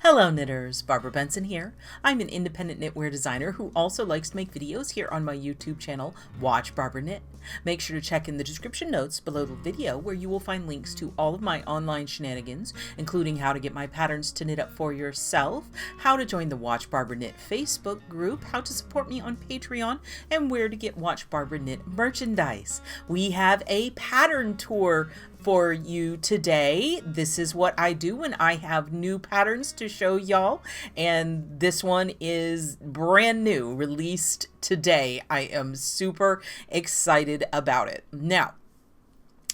Hello knitters, Barbara Benson here. I'm an independent knitwear designer who also likes to make videos here on my YouTube channel, Watch Barbara Knit. Make sure to check in the description notes below the video where you will find links to all of my online shenanigans, including how to get my patterns to knit up for yourself, how to join the Watch Barbara Knit Facebook group, how to support me on Patreon, and where to get Watch Barbara Knit merchandise. We have a pattern tour for you today. This is what I do when I have new patterns to show y'all, and this one is brand new, released today. I am super excited about it. Now,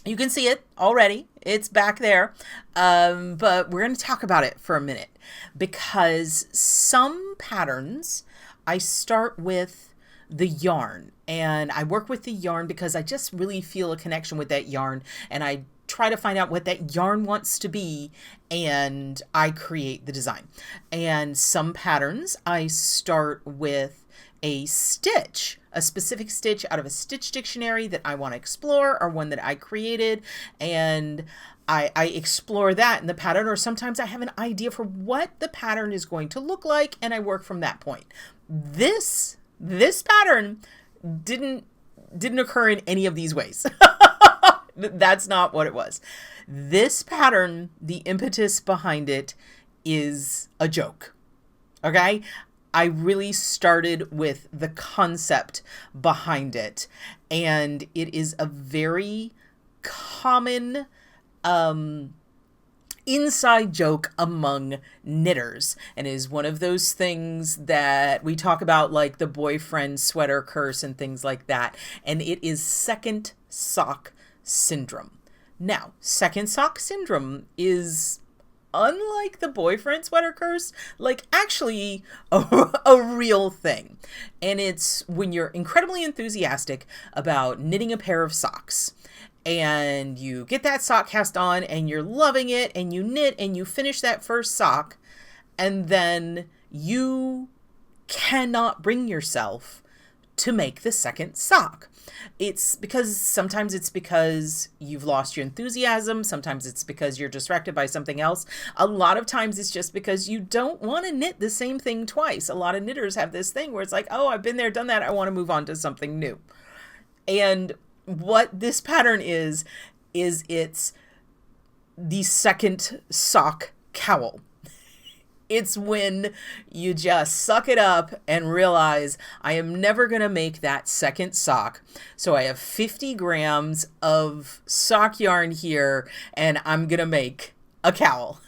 you can see it already. It's back there, but we're going to talk about it for a minute because some patterns I start with the yarn, and I work with the yarn because I just really feel a connection with that yarn, and I try to find out what that yarn wants to be, and I create the design. And some patterns I start with a stitch, a specific stitch out of a stitch dictionary that I want to explore, or one that I created, and I explore that in the pattern, or sometimes I have an idea for what the pattern is going to look like, and I work from that point. This pattern didn't occur in any of these ways. That's not what it was. This pattern, the impetus behind it is a joke. Okay? I really started with the concept behind it, and it is a very common inside joke among knitters, and is one of those things that we talk about, like the boyfriend sweater curse and things like that, and it is second sock syndrome. Now, second sock syndrome is, unlike the boyfriend sweater curse, like actually a real thing. And it's when you're incredibly enthusiastic about knitting a pair of socks, and you get that sock cast on and you're loving it, and you knit and you finish that first sock, and then you cannot bring yourself to make the second sock. Sometimes it's because you've lost your enthusiasm. Sometimes it's because you're distracted by something else. A lot of times it's just because you don't want to knit the same thing twice. A lot of knitters have this thing where it's like, oh, I've been there, done that. I want to move on to something new. And what this pattern is it's the second sock cowl. It's when you just suck it up and realize, I am never going to make that second sock. So I have 50 grams of sock yarn here, and I'm going to make a cowl.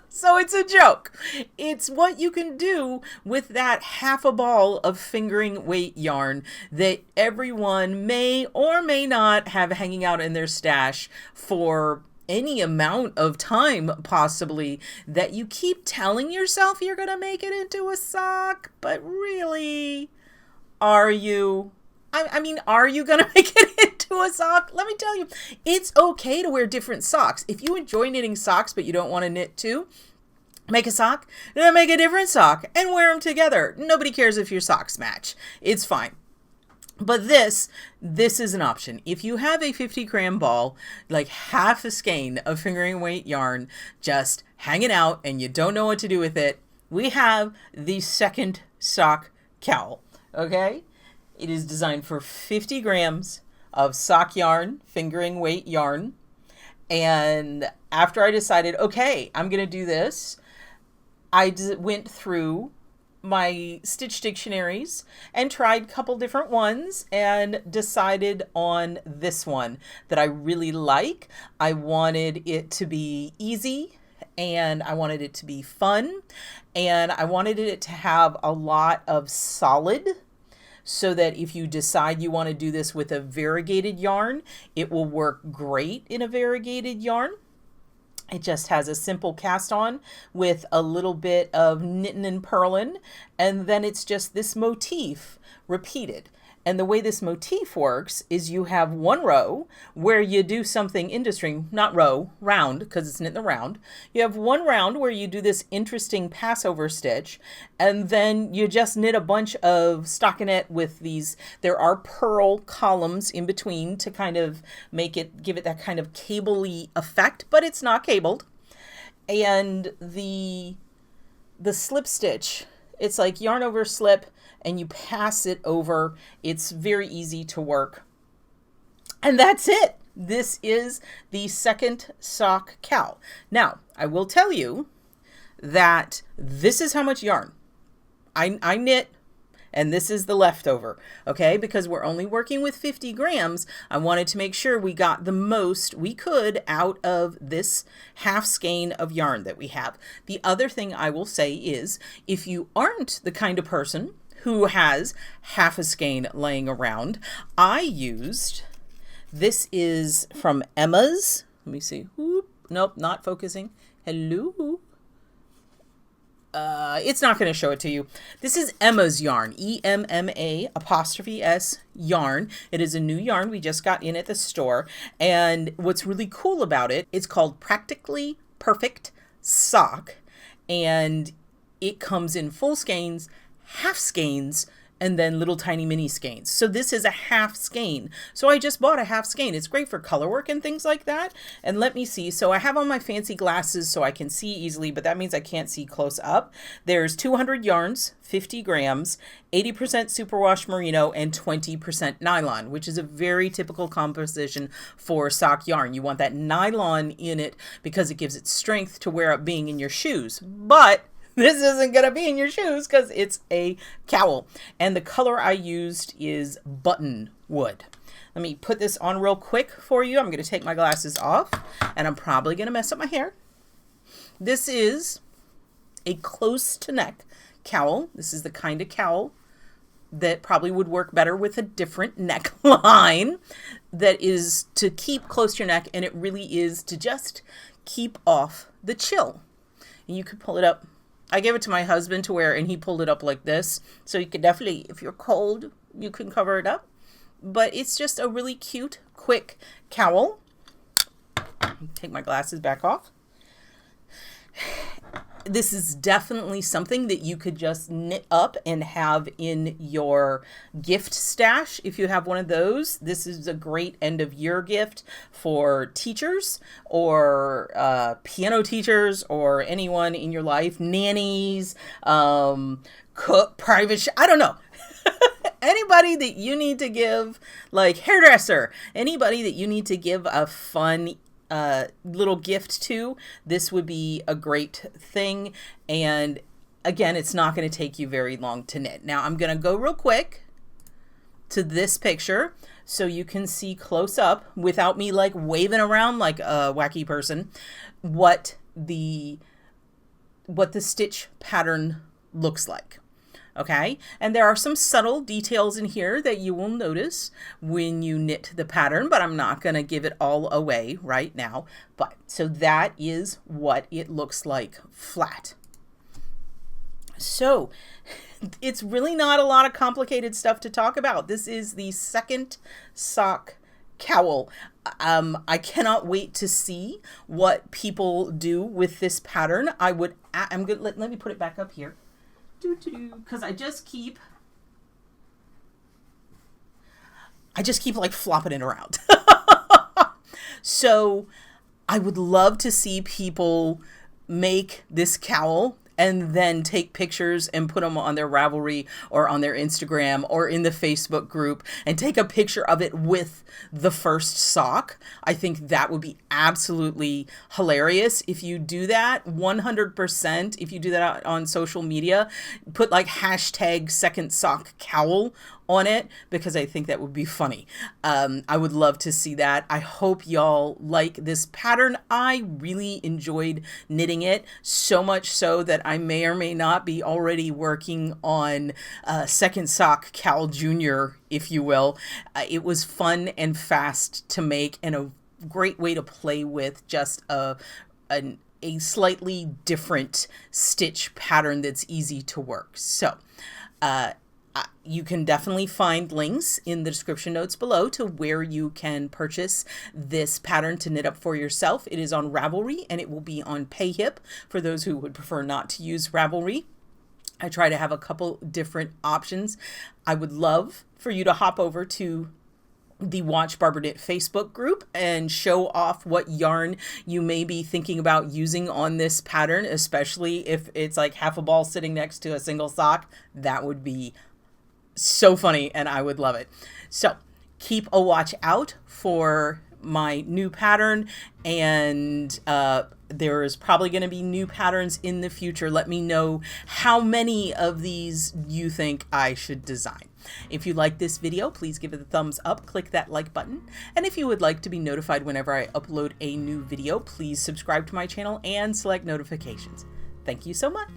So it's a joke. It's what you can do with that half a ball of fingering weight yarn that everyone may or may not have hanging out in their stash for any amount of time, possibly, that you keep telling yourself you're going to make it into a sock, but really, are you? I mean, are you going to make it into a sock? Let me tell you, it's okay to wear different socks. If you enjoy knitting socks, but you don't want to knit too, make a sock, then make a different sock and wear them together. Nobody cares if your socks match. It's fine. But this is an option. If you have a 50-gram ball, like half a skein of fingering weight yarn, just hanging out and you don't know what to do with it, we have the second sock cowl, okay? It is designed for 50 grams of sock yarn, fingering weight yarn. And after I decided, okay, I'm going to do this, I went through my stitch dictionaries and tried a couple different ones and decided on this one that I really like. I wanted it to be easy, and I wanted it to be fun, and I wanted it to have a lot of solid, so that if you decide you want to do this with a variegated yarn, it will work great in a variegated yarn. It just has a simple cast on with a little bit of knitting and purling, and then it's just this motif repeated. And the way this motif works is you have one row where you do something interesting, not row, round, because it's knit in the round. You have one round where you do this interesting passover stitch, and then you just knit a bunch of stockinette with these, there are purl columns in between to kind of give it that kind of cable-y effect, but it's not cabled. And the the slip stitch, it's like yarn over slip and you pass it over. It's very easy to work. And that's it. This is the Second Sock Cowl. Now, I will tell you that this is how much yarn I knit, and this is the leftover, okay? Because we're only working with 50 grams, I wanted to make sure we got the most we could out of this half skein of yarn that we have. The other thing I will say is, if you aren't the kind of person who has half a skein laying around, I used, this is from Emma's, let me see, whoop, nope, not focusing, hello. It's not going to show it to you. This is Emma's yarn, EMMA' yarn. It is a new yarn we just got in at the store. And what's really cool about it, it's called Practically Perfect Sock. And it comes in full skeins, half skeins, and then little tiny mini skeins. So this is a half skein. So I just bought a half skein. It's great for color work and things like that. And let me see. So I have on my fancy glasses so I can see easily, but that means I can't see close up. There's 200 yarns, 50 grams, 80% superwash merino, and 20% nylon, which is a very typical composition for sock yarn. You want that nylon in it because it gives it strength to wear up being in your shoes. But this isn't going to be in your shoes because it's a cowl. And the color I used is button wood. Let me put this on real quick for you. I'm going to take my glasses off and I'm probably going to mess up my hair. This is a close to neck cowl. This is the kind of cowl that probably would work better with a different neckline that is to keep close to your neck, and it really is to just keep off the chill. And you could pull it up. I gave it to my husband to wear, and he pulled it up like this. So you could definitely, if you're cold, you can cover it up. But it's just a really cute, quick cowl. Take my glasses back off. This is definitely something that you could just knit up and have in your gift stash. If you have one of those, this is a great end of year gift for teachers or piano teachers or anyone in your life, nannies, cook, private, I don't know. Anybody that you need to give, like hairdresser, anybody that you need to give a fun little gift to, this would be a great thing. And again, it's not going to take you very long to knit. Now I'm going to go real quick to this picture so you can see close up without me like waving around like a wacky person what the stitch pattern looks like. Okay, and there are some subtle details in here that you will notice when you knit the pattern, but I'm not going to give it all away right now. But so that is what it looks like flat. So it's really not a lot of complicated stuff to talk about. This is the Second Sock Cowl. I cannot wait to see what people do with this pattern. I'm good. Let me put it back up here. Because I just keep like flopping it around. So I would love to see people make this cowl and then take pictures and put them on their Ravelry or on their Instagram or in the Facebook group and take a picture of it with the first sock. I think that would be absolutely hilarious. If you do that, 100%, if you do that on social media, put like hashtag Second Sock Cowl on it, because I think that would be funny. I would love to see that. I hope y'all like this pattern. I really enjoyed knitting it, so much so that I may or may not be already working on Second Sock Cowl Junior, if you will. It was fun and fast to make and a great way to play with just a slightly different stitch pattern that's easy to work. So, you can definitely find links in the description notes below to where you can purchase this pattern to knit up for yourself. It is on Ravelry and it will be on Payhip for those who would prefer not to use Ravelry. I try to have a couple different options. I would love for you to hop over to the Watch Barber Knit Facebook group and show off what yarn you may be thinking about using on this pattern, especially if it's like half a ball sitting next to a single sock. That would be so funny and I would love it. So keep a watch out for my new pattern, and there is probably going to be new patterns in the future. Let me know how many of these you think I should design. If you like this video, please give it a thumbs up, click that like button, and if you would like to be notified whenever I upload a new video, please subscribe to my channel and select notifications. Thank you so much.